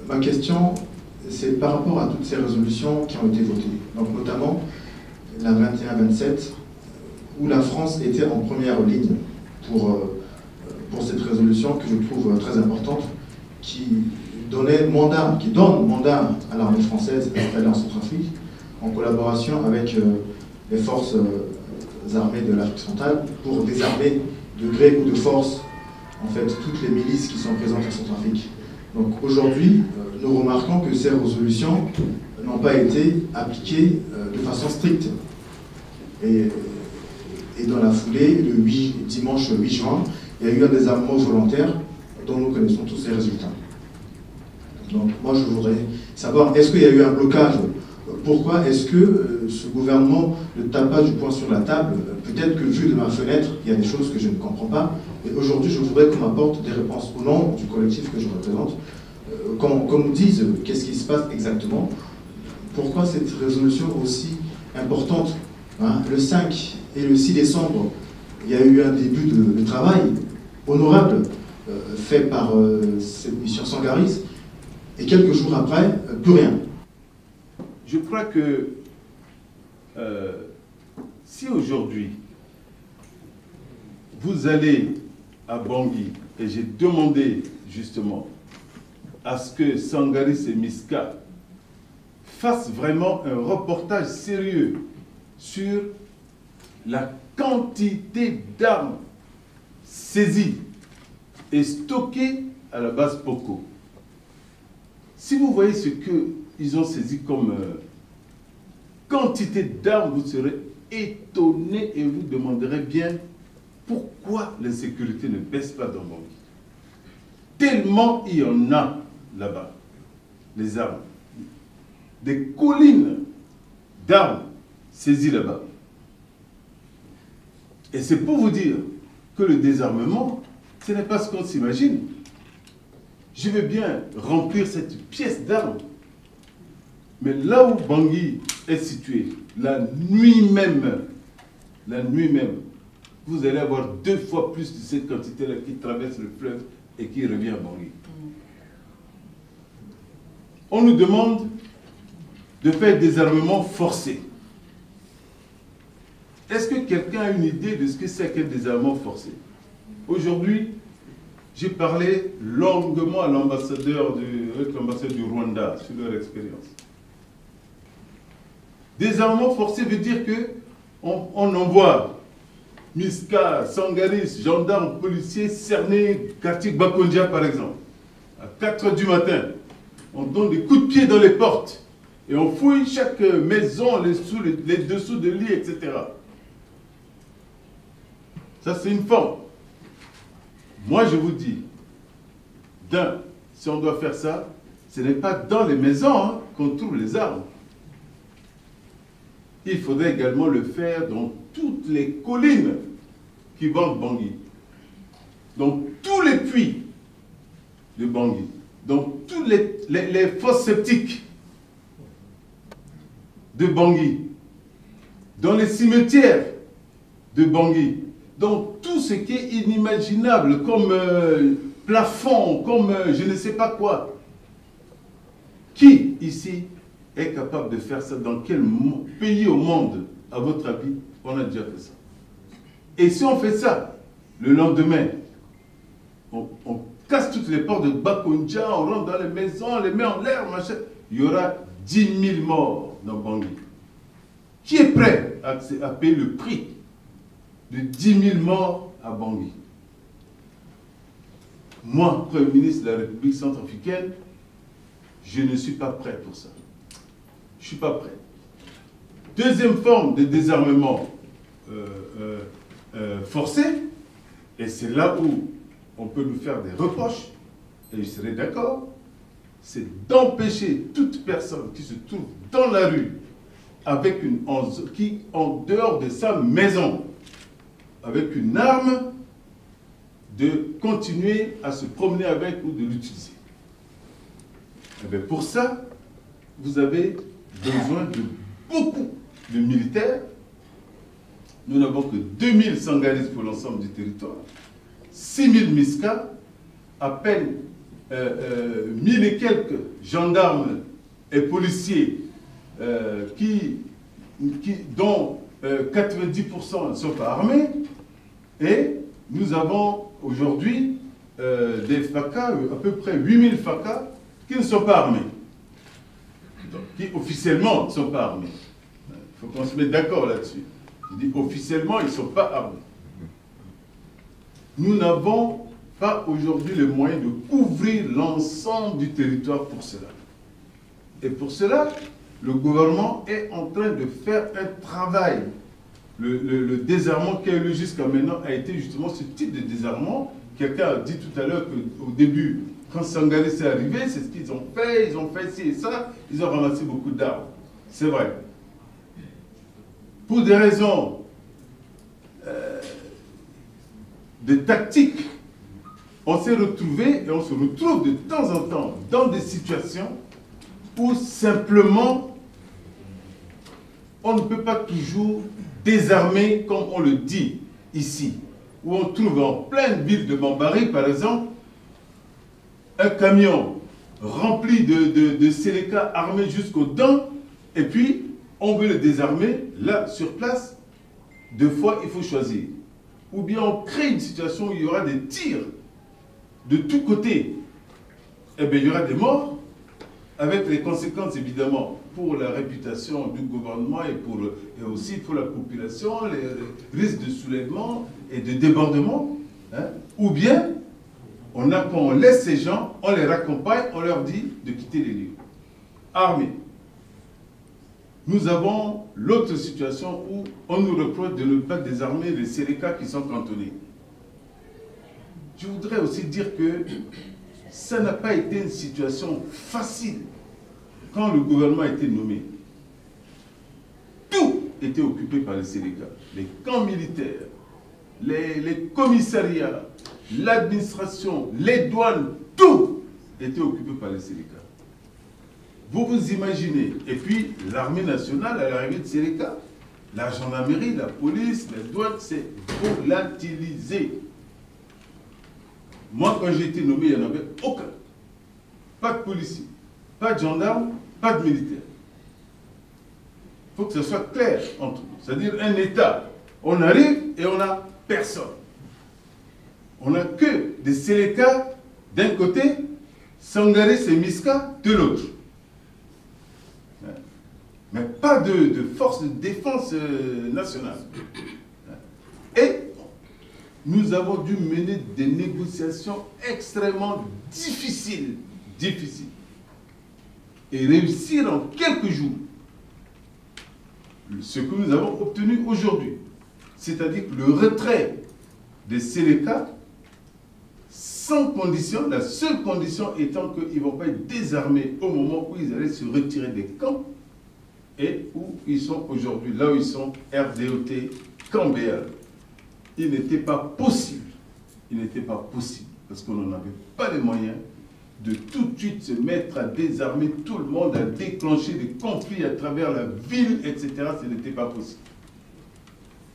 Ma question, c'est par rapport à toutes ces résolutions qui ont été votées, donc notamment la 21-27, où la France était en première ligne pour cette résolution que je trouve très importante, qui donne mandat à l'armée française installée en Centrafrique, en collaboration avec les forces armées de l'Afrique centrale, pour désarmer de gré ou de force en fait toutes les milices qui sont présentes en Centrafrique. Donc aujourd'hui, nous remarquons que ces résolutions n'ont pas été appliquées de façon stricte. Et dans la foulée, dimanche 8 juin, il y a eu un désarmement volontaire dont nous connaissons tous les résultats. Donc moi je voudrais savoir, est-ce qu'il y a eu un blocage? Pourquoi est-ce que ce gouvernement ne tape pas du poing sur la table? Peut-être que vu de ma fenêtre, il y a des choses que je ne comprends pas. Et aujourd'hui, je voudrais qu'on m'apporte des réponses au nom du collectif que je représente. Qu'on nous dise qu'est-ce qui se passe exactement. Pourquoi cette résolution aussi importante, hein? Le 5 et le 6 décembre, il y a eu un début de travail honorable fait par cette mission Sangaris. Et quelques jours après, plus rien. Je crois que si aujourd'hui vous allez à Bangui, et j'ai demandé justement à ce que Sangaris et Miska fassent vraiment un reportage sérieux sur la quantité d'armes saisies et stockées à la base Poko. Si vous voyez ce qu'ils ont saisi comme quantité d'armes, vous serez étonné et vous demanderez bien pourquoi l'insécurité ne baisse pas dans Bangui. Tellement il y en a là-bas, les armes. Des collines d'armes saisies là-bas. Et c'est pour vous dire que le désarmement, ce n'est pas ce qu'on s'imagine. Je veux bien remplir cette pièce d'armes. Mais là où Bangui est situé, la nuit même, vous allez avoir 2 fois plus de cette quantité-là qui traverse le fleuve et qui revient à Bangui. On nous demande de faire des armements forcés. Est-ce que quelqu'un a une idée de ce que c'est qu'un désarmement forcé? Aujourd'hui, j'ai parlé longuement à l'ambassadeur du Rwanda sur leur expérience. Désarmement forcé veut dire qu'on envoie Miska, Sangaris, gendarmes, policiers, cernés, quartier Bakondia par exemple. À 4 h du matin, on donne des coups de pied dans les portes et on fouille chaque maison, les dessous de lit, etc. Ça, c'est une forme. Moi, je vous dis, si on doit faire ça, ce n'est pas dans les maisons qu'on trouve les armes. Il faudrait également le faire dans toutes les collines qui bandent Bangui, dans tous les puits de Bangui, dans tous les fosses septiques de Bangui, dans les cimetières de Bangui, dans tout ce qui est inimaginable comme plafond, comme je ne sais pas quoi. Qui ici est capable de faire ça? Dans quel pays au monde, à votre avis, on a déjà fait ça? Et si on fait ça, le lendemain, on casse toutes les portes de Bakondia, on rentre dans les maisons, on les met en l'air, machin, il y aura 10 000 morts dans Bangui. Qui est prêt à payer le prix de 10 000 morts à Bangui? Moi, Premier ministre de la République centrafricaine, je ne suis pas prêt pour ça. Je ne suis pas prêt. Deuxième forme de désarmement forcé, et c'est là où on peut nous faire des reproches, et je serai d'accord, c'est d'empêcher toute personne qui se trouve dans la rue, qui en dehors de sa maison, avec une arme, de continuer à se promener avec ou de l'utiliser. Et bien pour ça, vous avez besoin de beaucoup de militaires. Nous n'avons que 2000 Sangaris pour l'ensemble du territoire, 6000 Miska, à peine 1000 et quelques gendarmes et policiers dont 90% ne sont pas armés, et nous avons aujourd'hui des FACA, à peu près 8000 FACA, qui ne sont pas armés, donc, qui officiellement ne sont pas armés. Il faut qu'on se mette d'accord là-dessus. Je dis officiellement, ils ne sont pas armés. Nous n'avons pas aujourd'hui les moyens de couvrir l'ensemble du territoire pour cela. Et pour cela, le gouvernement est en train de faire un travail. Le désarmement qui a eu lieu jusqu'à maintenant a été justement ce type de désarmement. Quelqu'un a dit tout à l'heure qu'au début, quand Sangaré s'est arrivé, c'est ce qu'ils ont fait ci et ça, ils ont ramassé beaucoup d'armes. C'est vrai. Pour des raisons de tactique, on s'est retrouvé et on se retrouve de temps en temps dans des situations où simplement on ne peut pas toujours désarmer comme on le dit ici, où on trouve en pleine ville de Bambari, par exemple, un camion rempli de Séléka armés jusqu'aux dents, et puis on veut le désarmer, là, sur place. Deux fois, il faut choisir. Ou bien on crée une situation où il y aura des tirs de tous côtés. Eh bien, il y aura des morts, avec les conséquences, évidemment, pour la réputation du gouvernement et aussi pour la population, les risques de soulèvement et de débordement. Hein. Ou bien, quand on laisse ces gens, on les raccompagne, on leur dit de quitter les lieux. Armés. Nous avons l'autre situation où on nous reproche de ne pas désarmer les Séléka qui sont cantonnés. Je voudrais aussi dire que ça n'a pas été une situation facile quand le gouvernement a été nommé. Tout était occupé par les Séléka. Les camps militaires, les commissariats, l'administration, les douanes, tout était occupé par les Séléka. Vous vous imaginez, et puis l'armée nationale à l'arrivée de Séléka, la gendarmerie, la police, les douanes, c'est volatilisé. Moi, quand j'ai été nommé, il n'y en avait aucun. Pas de policier, pas de gendarme, pas de militaire. Il faut que ce soit clair entre nous. C'est-à-dire un État. On arrive et on n'a personne. On n'a que des Séléka d'un côté, Sangaré et Miska de l'autre. Mais pas de force de défense nationale. Et nous avons dû mener des négociations extrêmement difficiles, et réussir en quelques jours ce que nous avons obtenu aujourd'hui. C'est-à-dire que le retrait des Séléka, sans condition, la seule condition étant qu'ils ne vont pas être désarmés au moment où ils allaient se retirer des camps, et où ils sont aujourd'hui, là où ils sont, RDOT, Cambéal. Il n'était pas possible, parce qu'on n'en avait pas les moyens de tout de suite se mettre à désarmer tout le monde, à déclencher des conflits à travers la ville, etc. Ce n'était pas possible.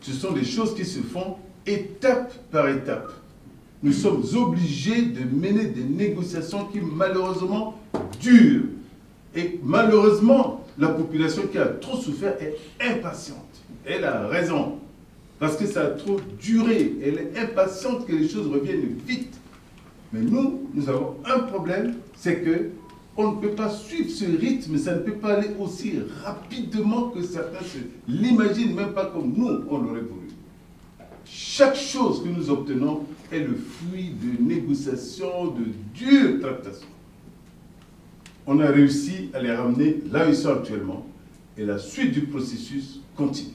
Ce sont des choses qui se font étape par étape. Nous sommes obligés de mener des négociations qui malheureusement durent. Et malheureusement, la population qui a trop souffert est impatiente. Elle a raison. Parce que ça a trop duré. Elle est impatiente que les choses reviennent vite. Mais nous avons un problème, c'est que on ne peut pas suivre ce rythme, ça ne peut pas aller aussi rapidement que certains se l'imaginent, même pas comme nous, on l'aurait voulu. Chaque chose que nous obtenons est le fruit de négociations, de dures tractations. On a réussi à les ramener là où ils sont actuellement, et la suite du processus continue.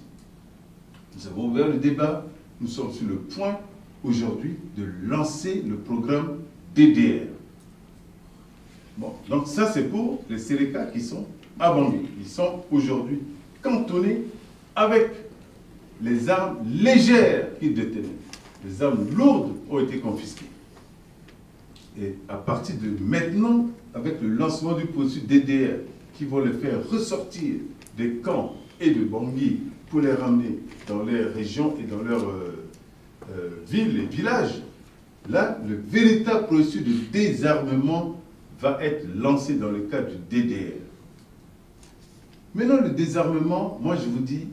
Nous avons ouvert le débat, nous sommes sur le point aujourd'hui de lancer le programme DDR. Bon, donc ça c'est pour les Séléka qui sont à Bangui. Ils sont aujourd'hui cantonnés avec les armes légères qu'ils détenaient. Les armes lourdes ont été confisquées. Et à partir de maintenant, avec le lancement du processus DDR, qui vont les faire ressortir des camps et de Bangui pour les ramener dans les régions et dans leurs villes et villages, Là, le véritable processus de désarmement va être lancé dans le cadre du DDR. Maintenant, le désarmement, moi je vous dis,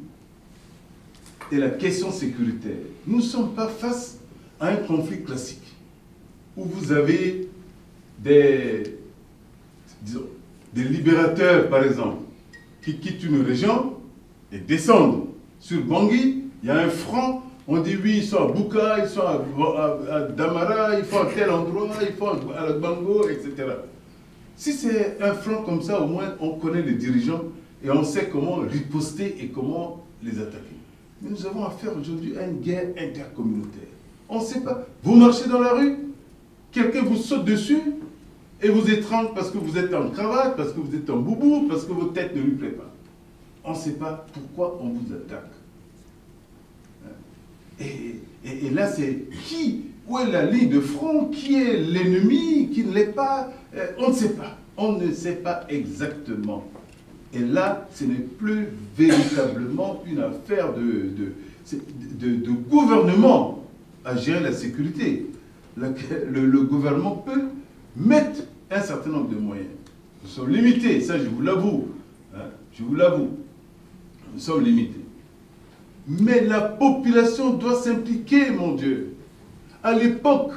est la question sécuritaire. Nous ne sommes pas face à un conflit classique où vous avez des libérateurs, par exemple, qui quittent une région et descendent sur Bangui. Il y a un front, on dit oui, ils sont à Bouka, ils sont à Damara, ils sont à tel endroit, ils sont à la Bango, etc. Si c'est un front comme ça, au moins on connaît les dirigeants et on sait comment riposter et comment les attaquer. Mais nous avons affaire aujourd'hui à une guerre intercommunautaire. On ne sait pas. Vous marchez dans la rue, quelqu'un vous saute dessus et vous étrangle parce que vous êtes en cravate, parce que vous êtes en boubou, parce que votre tête ne lui plaît pas. On ne sait pas pourquoi on vous attaque. Et là, c'est qui? Où est la ligne de front? Qui est l'ennemi? Qui ne l'est pas? On ne sait pas. On ne sait pas exactement. Et là, ce n'est plus véritablement une affaire de gouvernement à gérer la sécurité. Le gouvernement peut mettre un certain nombre de moyens. Nous sommes limités, ça je vous l'avoue. Hein, je vous l'avoue. Nous sommes limités. Mais la population doit s'impliquer, mon Dieu. À l'époque,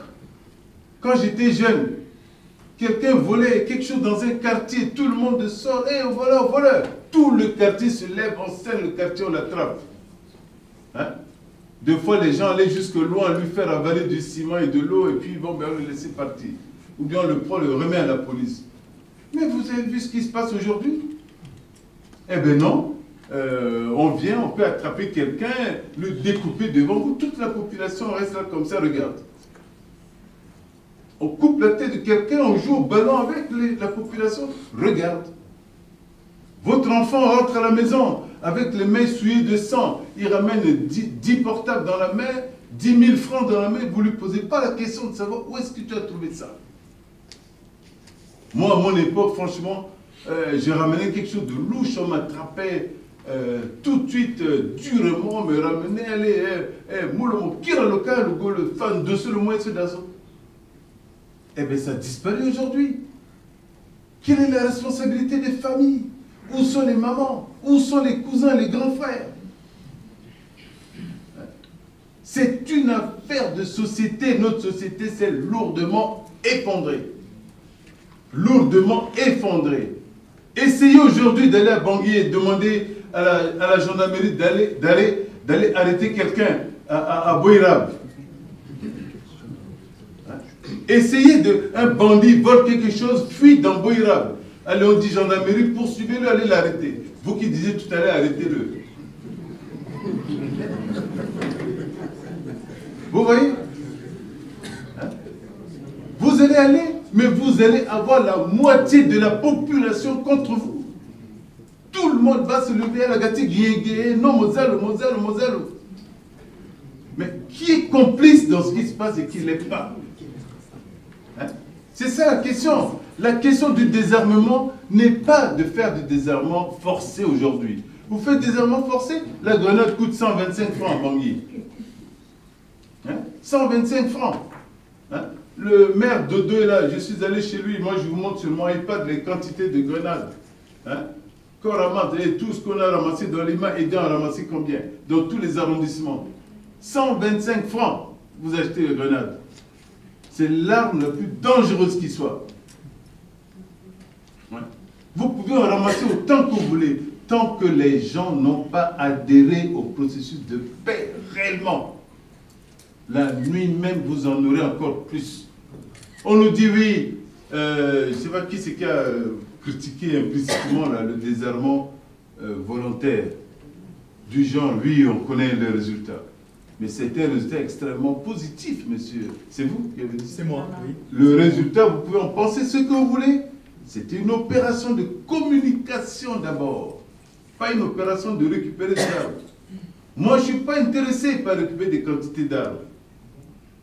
quand j'étais jeune, quelqu'un volait quelque chose dans un quartier, tout le monde sort, et voilà, voilà. Tout le quartier se lève, on scène le quartier, on l'attrape. Hein? Deux fois, les gens allaient jusque loin, lui faire avaler du ciment et de l'eau, et puis bon, ben, on le laissait partir. Ou bien on le prend, le remet à la police. Mais vous avez vu ce qui se passe aujourd'hui? Eh bien non. On vient, on peut attraper quelqu'un, le découper devant vous, toute la population reste là comme ça, regarde. On coupe la tête de quelqu'un, on joue au ballon avec la population, regarde. Votre enfant rentre à la maison avec les mains souillées de sang, il ramène 10 portables dans la main, 10 000 francs dans la main, vous ne lui posez pas la question de savoir où est-ce que tu as trouvé ça. Moi, à mon époque, franchement, j'ai ramené quelque chose de louche, on m'attrapait tout de suite, durement, me ramenait, allez, moulamo, kira local, le fan de ce le moins, ce d'assaut. Eh bien, ça disparaît aujourd'hui. Quelle est la responsabilité des familles? Où sont les mamans? Où sont les cousins, les grands frères? C'est une affaire de société. Notre société s'est lourdement effondrée. Lourdement effondrée. Essayez aujourd'hui d'aller à Bangui et demander à la gendarmerie d'aller arrêter quelqu'un à Boirab. Essayez un bandit vole quelque chose, fuit dans Boirab. Allez, on dit gendarmerie, poursuivez-le, allez l'arrêter. Vous qui disiez tout à l'heure, arrêtez-le. Vous voyez? Hein? Vous allez aller, mais vous allez avoir la moitié de la population contre vous. Tout le monde va se lever à la gâtie, non, Mozalo. Mais qui est complice dans ce qui se passe et qui ne l'est pas? Hein? C'est ça la question. La question du désarmement n'est pas de faire du désarmement forcé aujourd'hui. Vous faites désarmement forcé, la grenade coûte 125 francs à Bangui. Hein? 125 francs. Hein? Le maire Dodo est là, je suis allé chez lui, moi je vous montre sur mon iPad les quantités de grenades. Hein? Qu'on ramasse, et tout ce qu'on a ramassé dans les mains, et a ramassé combien? Dans tous les arrondissements. 125 francs, vous achetez les grenades. C'est l'arme la plus dangereuse qui soit. Ouais. Vous pouvez en ramasser autant que vous voulez, tant que les gens n'ont pas adhéré au processus de paix réellement. La nuit même, vous en aurez encore plus. On nous dit oui, je ne sais pas qui c'est qui a critiqué implicitement là, le désarmement volontaire. Du genre, oui, on connaît le résultat. Mais c'était un résultat extrêmement positif, monsieur. C'est vous qui avez dit? C'est moi, oui. Le résultat, vous pouvez en penser ce que vous voulez. C'était une opération de communication d'abord. Pas une opération de récupérer des armes. Moi, je ne suis pas intéressé par récupérer des quantités d'armes.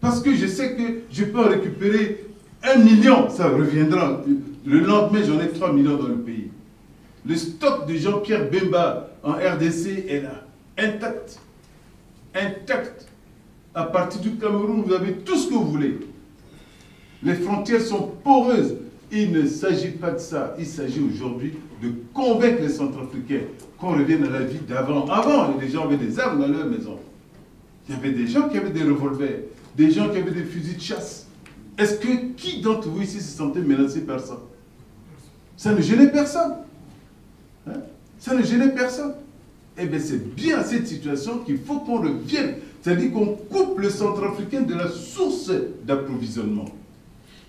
Parce que je sais que je peux en récupérer 1 million. Ça reviendra. Le lendemain, j'en ai 3 millions dans le pays. Le stock de Jean-Pierre Bemba en RDC est là, intact. Intact. À partir du Cameroun, vous avez tout ce que vous voulez. Les frontières sont poreuses. Il ne s'agit pas de ça. Il s'agit aujourd'hui de convaincre les Centrafricains qu'on revienne à la vie d'avant. Avant, les gens avaient des armes dans leur maison. Il y avait des gens qui avaient des revolvers, des gens qui avaient des fusils de chasse. Est-ce que qui d'entre vous ici se sentait menacé par ça? Ça ne gênait personne. Hein? Ça ne gênait personne. Eh bien, c'est bien à cette situation qu'il faut qu'on revienne. C'est-à-dire qu'on coupe le Centrafricain de la source d'approvisionnement.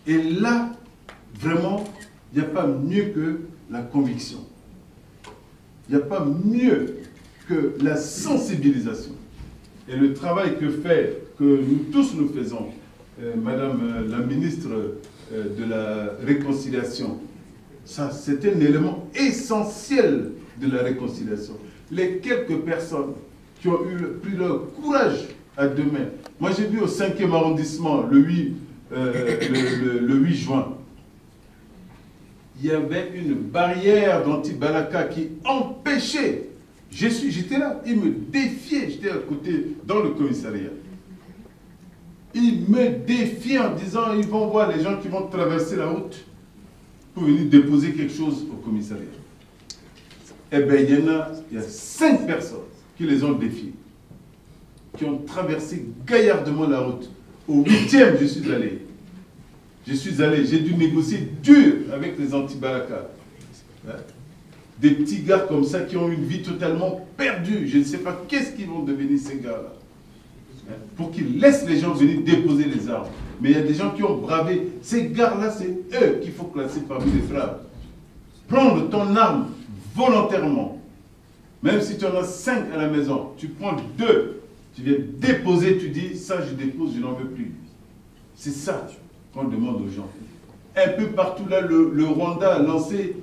Et là, vraiment, il n'y a pas mieux que la conviction. Il n'y a pas mieux que la sensibilisation. Et le travail que nous tous nous faisons, Madame la ministre de la Réconciliation, ça, c'est un élément essentiel de la réconciliation. Les quelques personnes qui ont pris leur courage à deux mains. Moi, j'ai vu au 5e arrondissement, le 8 juin, il y avait une barrière d'anti-balaka qui empêchait. J'étais là, il me défiait, j'étais à côté dans le commissariat. Il me défiait en disant, ils vont voir les gens qui vont traverser la route pour venir déposer quelque chose au commissariat. Eh bien, il y a 5 personnes qui les ont défiés, qui ont traversé gaillardement la route. Au 8e, je suis allé. J'ai dû négocier dur avec les anti-balaka. Des petits gars comme ça qui ont une vie totalement perdue. Je ne sais pas qu'est-ce qu'ils vont devenir ces gars-là. Pour qu'ils laissent les gens venir déposer les armes. Mais il y a des gens qui ont bravé. Ces gars-là, c'est eux qu'il faut classer parmi les frappes. Prendre ton arme volontairement. Même si tu en as 5 à la maison, tu prends 2. Tu viens déposer, tu dis, ça je dépose, je n'en veux plus. C'est ça qu'on demande aux gens. Un peu partout là, le Rwanda a lancé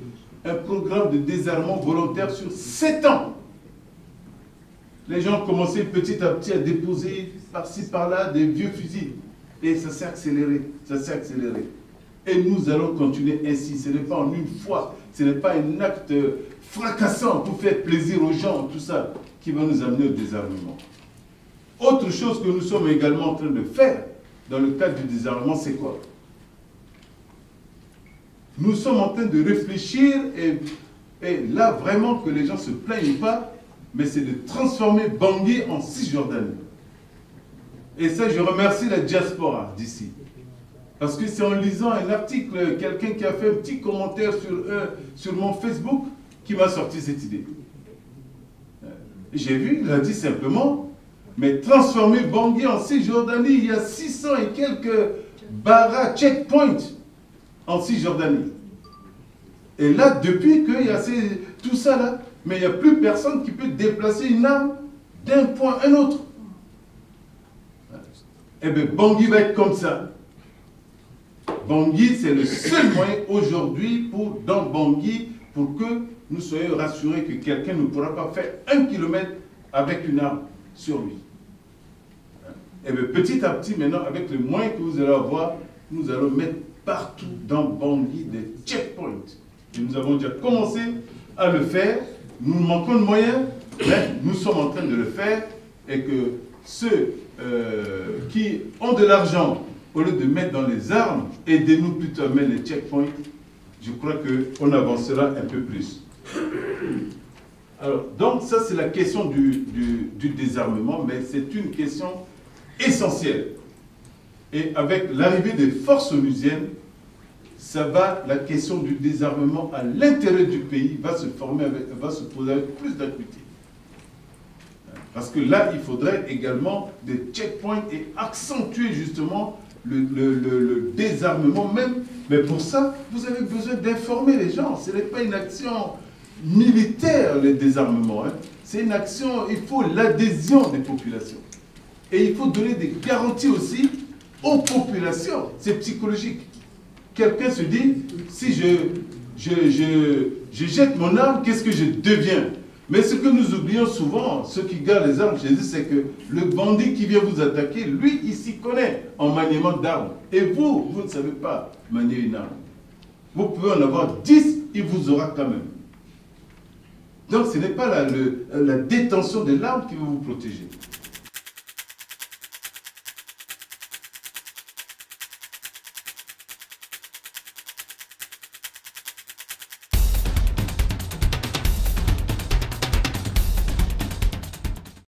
un programme de désarmement volontaire sur 7 ans. Les gens ont commencé petit à petit à déposer par-ci, par-là des vieux fusils. Et ça s'est accéléré, ça s'est accéléré. Et nous allons continuer ainsi. Ce n'est pas en une fois, ce n'est pas un acte fracassant pour faire plaisir aux gens, tout ça, qui va nous amener au désarmement. Autre chose que nous sommes également en train de faire dans le cadre du désarmement, c'est quoi? Nous sommes en train de réfléchir, et là vraiment que les gens ne se plaignent pas, mais c'est de transformer Bangui en Cisjordanie. Et ça, je remercie la diaspora d'ici. Parce que c'est en lisant un article, quelqu'un qui a fait un petit commentaire sur mon Facebook, qui m'a sorti cette idée. J'ai vu, il a dit simplement, mais transformer Bangui en Cisjordanie, il y a 600 et quelques barras, checkpoints en Cisjordanie. Et là, depuis qu'il y a tout ça là, mais il n'y a plus personne qui peut déplacer une arme d'un point à un autre. Eh bien, Bangui va être comme ça. Bangui, c'est le seul moyen aujourd'hui dans Bangui pour que nous soyons rassurés que quelqu'un ne pourra pas faire 1 kilomètre avec une arme sur lui. Et bien, petit à petit, maintenant, avec les moyens que vous allez avoir, nous allons mettre partout dans Bangui des checkpoints. Et nous avons déjà commencé à le faire. Nous manquons de moyens, mais nous sommes en train de le faire. Et que ceux qui ont de l'argent, au lieu de mettre dans les armes, aidez-nous plutôt à mettre les checkpoints. Je crois qu'on avancera un peu plus. Alors, donc ça c'est la question du désarmement, mais c'est une question essentielle. Et avec l'arrivée des forces onusiennes, la question du désarmement à l'intérieur du pays va se poser avec plus d'acuité. Parce que là, il faudrait également des checkpoints et accentuer justement le désarmement même. Mais pour ça, vous avez besoin d'informer les gens. Ce n'est pas une action militaire, le désarmement. Hein. C'est une action, il faut l'adhésion des populations. Et il faut donner des garanties aussi aux populations. C'est psychologique. Quelqu'un se dit, si je jette mon arme, qu'est-ce que je deviens? Mais ce que nous oublions souvent, ceux qui gardent les armes chez eux, c'est que le bandit qui vient vous attaquer, lui, il s'y connaît en maniement d'armes. Et vous, vous ne savez pas manier une arme. Vous pouvez en avoir 10, il vous aura quand même. Donc ce n'est pas la détention de l'arme qui va vous protéger.